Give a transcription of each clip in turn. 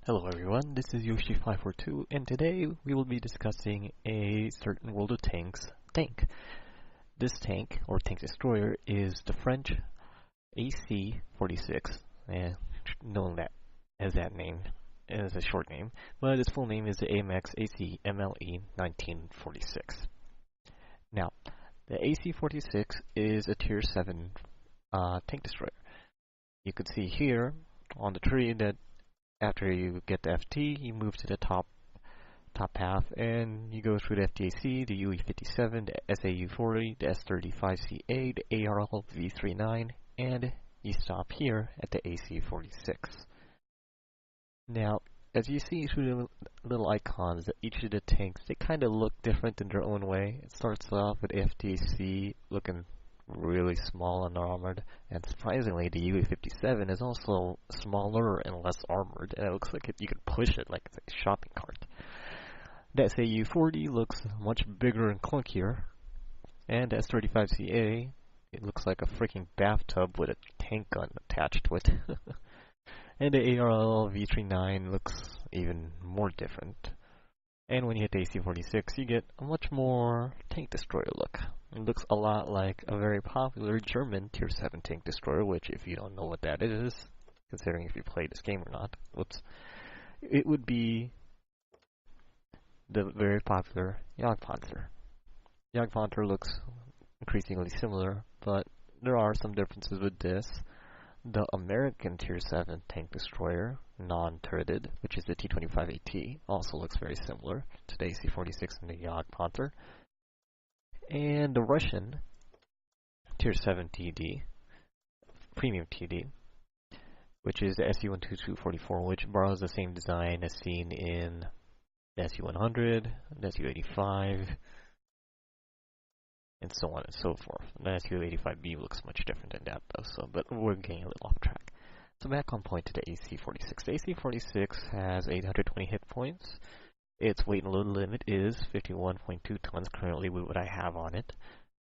Hello everyone, this is Yoshi542 and today we will be discussing a certain World of Tanks tank. This tank, or tank destroyer, is the French AC46, known that as that name as a short name, but its full name is the AMX AC MLE 1946. Now, the AC46 is a Tier 7 tank destroyer. You can see here on the tree that after you get the FT, you move to the top path, and you go through the FTAC, the UE57, the SAU40, the S35CA, the ARL V39, and you stop here at the AC46. Now, as you see through the little icons, each of the tanks, they kind of look different in their own way. It starts off with FTAC looking really small and armored, and surprisingly the UE57 is also smaller and less armored, and it looks like you could push it like it's a shopping cart. The SAU40 looks much bigger and clunkier, and the S35CA, it looks like a freaking bathtub with a tank gun attached to it. And the ARL V39 looks even more different. And when you hit the AC46, you get a much more tank destroyer look. It looks a lot like a very popular German Tier 7 tank destroyer, which if you don't know what that is, considering if you played this game or not, it would be the very popular Jagdpanzer. Jagdpanzer looks increasingly similar, but there are some differences with this. The American Tier 7 tank destroyer, non-turreted, which is the T-25AT, also looks very similar to the AC-46 and the Jagdpanzer. And the Russian Tier 7 TD, premium TD, which is the SU-122-44, which borrows the same design as seen in the SU-100, the SU-85, and so on and so forth. The SU-85B looks much different than that though, but we're getting a little off track. So back on point to the AC-46. The AC-46 has 820 hit points. Its weight and load limit is 51.2 tons currently with what I have on it.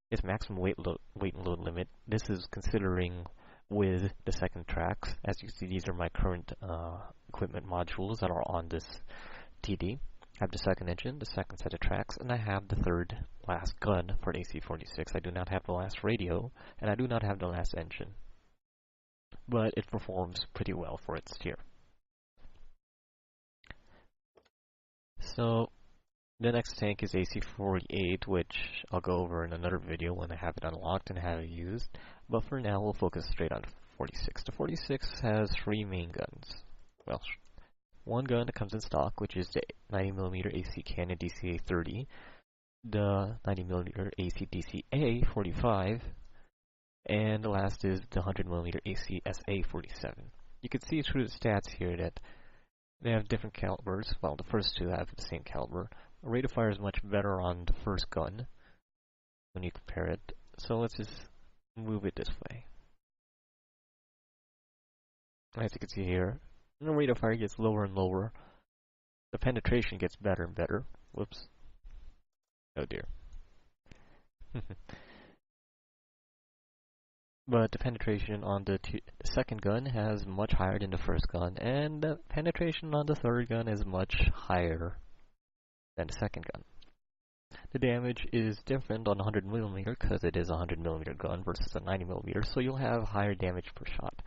Its maximum weight and load limit, this is considering with the second tracks. As you see, these are my current equipment modules that are on this TD. I have the second engine, the second set of tracks, and I have the third last gun for the AC-46. I do not have the last radio, and I do not have the last engine. But it performs pretty well for its tier. So, the next tank is AC-48, which I'll go over in another video when I have it unlocked and have it used. But for now, we'll focus straight on 46. The 46 has three main guns. Well, one gun that comes in stock, which is the 90mm AC Cannon DCA-30, the 90mm AC DCA-45, and the last is the 100mm AC SA-47. You can see through the stats here that they have different calibers. Well, the first two have the same caliber. The rate of fire is much better on the first gun when you compare it. So let's just move it this way. As you can see here, the rate of fire gets lower and lower. The penetration gets better and better. Whoops. Oh dear. But the penetration on the second gun has much higher than the first gun, and the penetration on the third gun is much higher than the second gun. The damage is different on 100mm because it is a 100mm gun versus a 90mm, so you'll have higher damage per shot.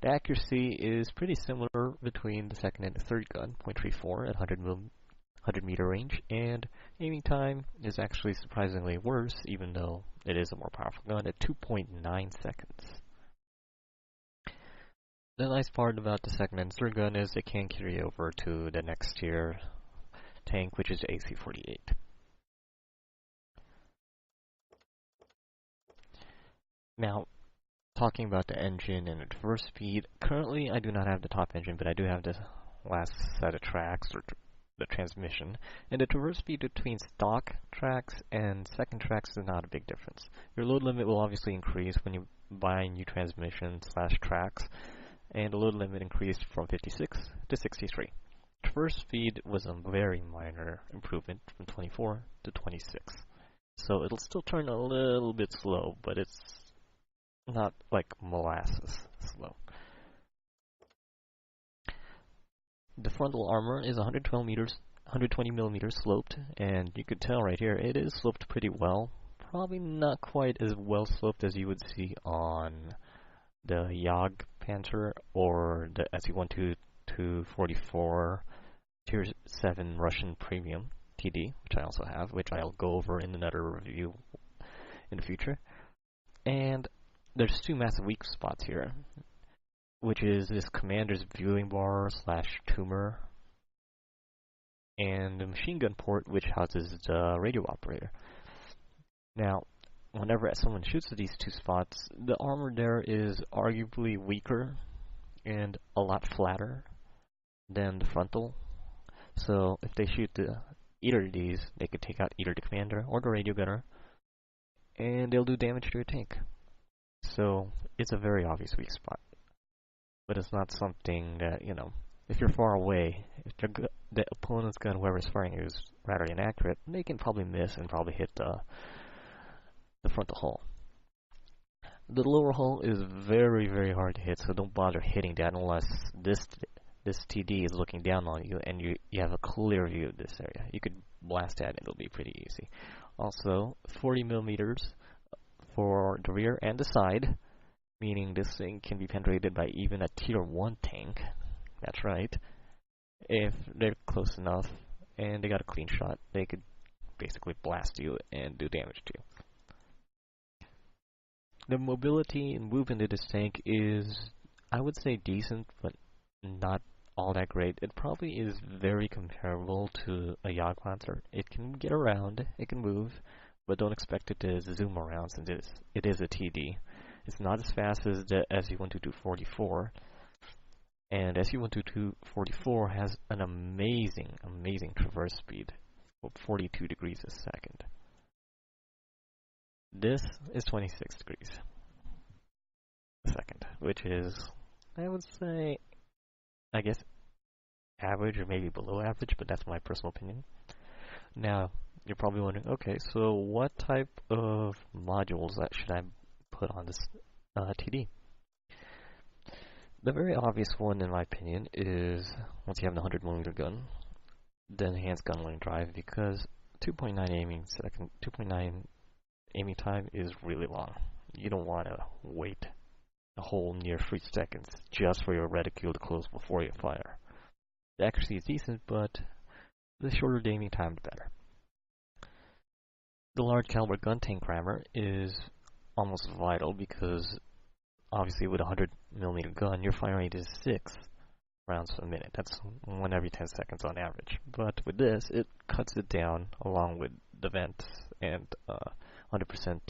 The accuracy is pretty similar between the second and the third gun, 0.34 at 100 meter range, and aiming time is actually surprisingly worse, even though it is a more powerful gun, at 2.9 seconds. The nice part about the second and third gun is it can carry over to the next tier tank, which is the AC-48. Now, talking about the engine and the traverse speed, currently I do not have the top engine, but I do have the last set of tracks, or the transmission, and the traverse speed between stock tracks and second tracks is not a big difference. Your load limit will obviously increase when you buy new transmission / tracks, and the load limit increased from 56 to 63. Traverse speed was a very minor improvement from 24 to 26. So it'll still turn a little bit slow, but it's not like molasses slow. The frontal armor is 120 millimeters sloped, and you could tell right here it is sloped pretty well. Probably not quite as well sloped as you would see on the Jagdpanzer or the SU-122-44 Tier 7 Russian Premium TD, which I also have, which I'll go over in another review in the future. And there's two massive weak spots here, which is this commander's viewing bar / tumor, and the machine gun port, which houses the radio operator. Now, whenever someone shoots at these two spots, the armor there is arguably weaker and a lot flatter than the frontal. So if they shoot either of these, they could take out either the commander or the radio gunner, and they'll do damage to your tank. So it's a very obvious weak spot. But it's not something that, you know, if you're far away, if the opponent's gun, whoever's firing, is rather inaccurate, they can probably miss and probably hit the frontal hull. The lower hull is very, very hard to hit, so don't bother hitting that unless this TD is looking down on you and you have a clear view of this area. You could blast that and it'll be pretty easy. Also, 40 millimeters for the rear and the side, meaning this thing can be penetrated by even a Tier 1 tank. That's right. If they're close enough and they got a clean shot, they could basically blast you and do damage to you. The mobility and movement of this tank is, I would say, decent, but not all that great. It probably is very comparable to a Jagdpanzer. It can get around, it can move, but don't expect it to zoom around since it is a TD. It's not as fast as the SU-122-44, and SU-122-44 has an amazing traverse speed of 42 degrees a second. This is 26 degrees a second, which is, I would say, I guess, average or maybe below average, but that's my personal opinion. Now, you're probably wondering, okay, so what type of modules should I put on this TD? The very obvious one, in my opinion, is once you have the 100mm gun, the enhanced gunline drive, because 2.9 aiming time is really long. You don't want to wait a whole near 3 seconds just for your reticule to close before you fire. The accuracy is decent, but the shorter the aiming time, the better. The large caliber gun tank rammer is almost vital because obviously with a 100mm gun, your fire rate is 6 rounds a minute. That's 1 every 10 seconds on average. But with this, it cuts it down along with the vents and 100%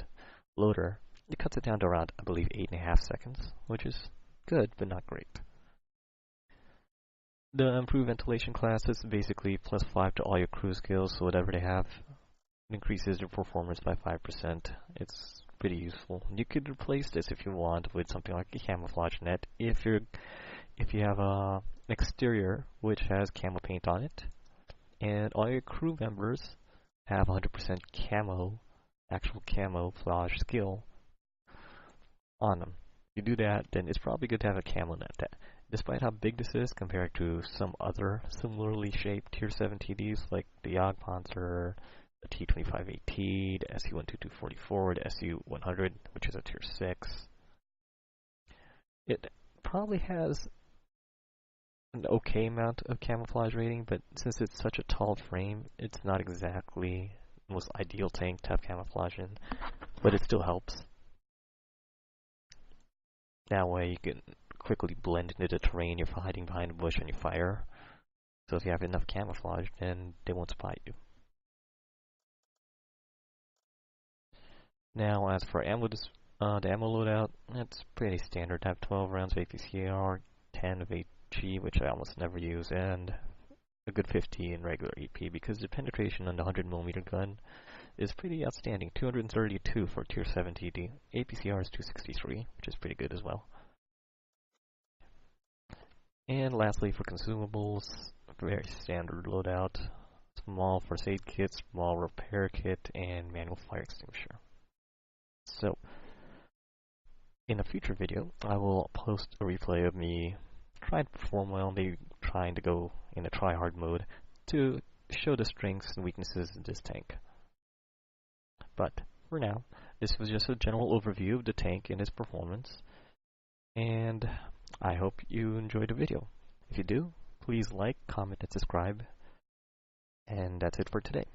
loader. It cuts it down to around, I believe, 8.5 seconds, which is good, but not great. The improved ventilation class is basically +5 to all your crew skills, so whatever they have, it increases your performance by 5%. It's pretty useful. You could replace this if you want with something like a camouflage net if you have an exterior which has camo paint on it, and all your crew members have 100% camo, actual camouflage skill on them. If you do that, then it's probably good to have a camo net. That, despite how big this is compared to some other similarly shaped Tier 7 TDs like the Jagdpanzer, the T-25AT, the SU-122-44, the SU-100, which is a Tier 6, it probably has an okay amount of camouflage rating, but since it's such a tall frame, it's not exactly the most ideal tank to have camouflage in, but it still helps. That way you can quickly blend into the terrain. You're hiding behind a bush and you fire. So if you have enough camouflage, then they won't spot you. Now as for ammo, the ammo loadout, that's pretty standard. I have 12 rounds of APCR, 10 of HE, which I almost never use, and a good 50 in regular EP, because the penetration on the 100mm gun is pretty outstanding. 232 for Tier 7 TD. APCR is 263, which is pretty good as well. And lastly, for consumables, very standard loadout. Small first aid kit, small repair kit, and manual fire extinguisher. So, in a future video, I will post a replay of me trying to perform well, maybe trying to go in a try-hard mode to show the strengths and weaknesses of this tank. But for now, this was just a general overview of the tank and its performance, and I hope you enjoyed the video. If you do, please like, comment, and subscribe, and that's it for today.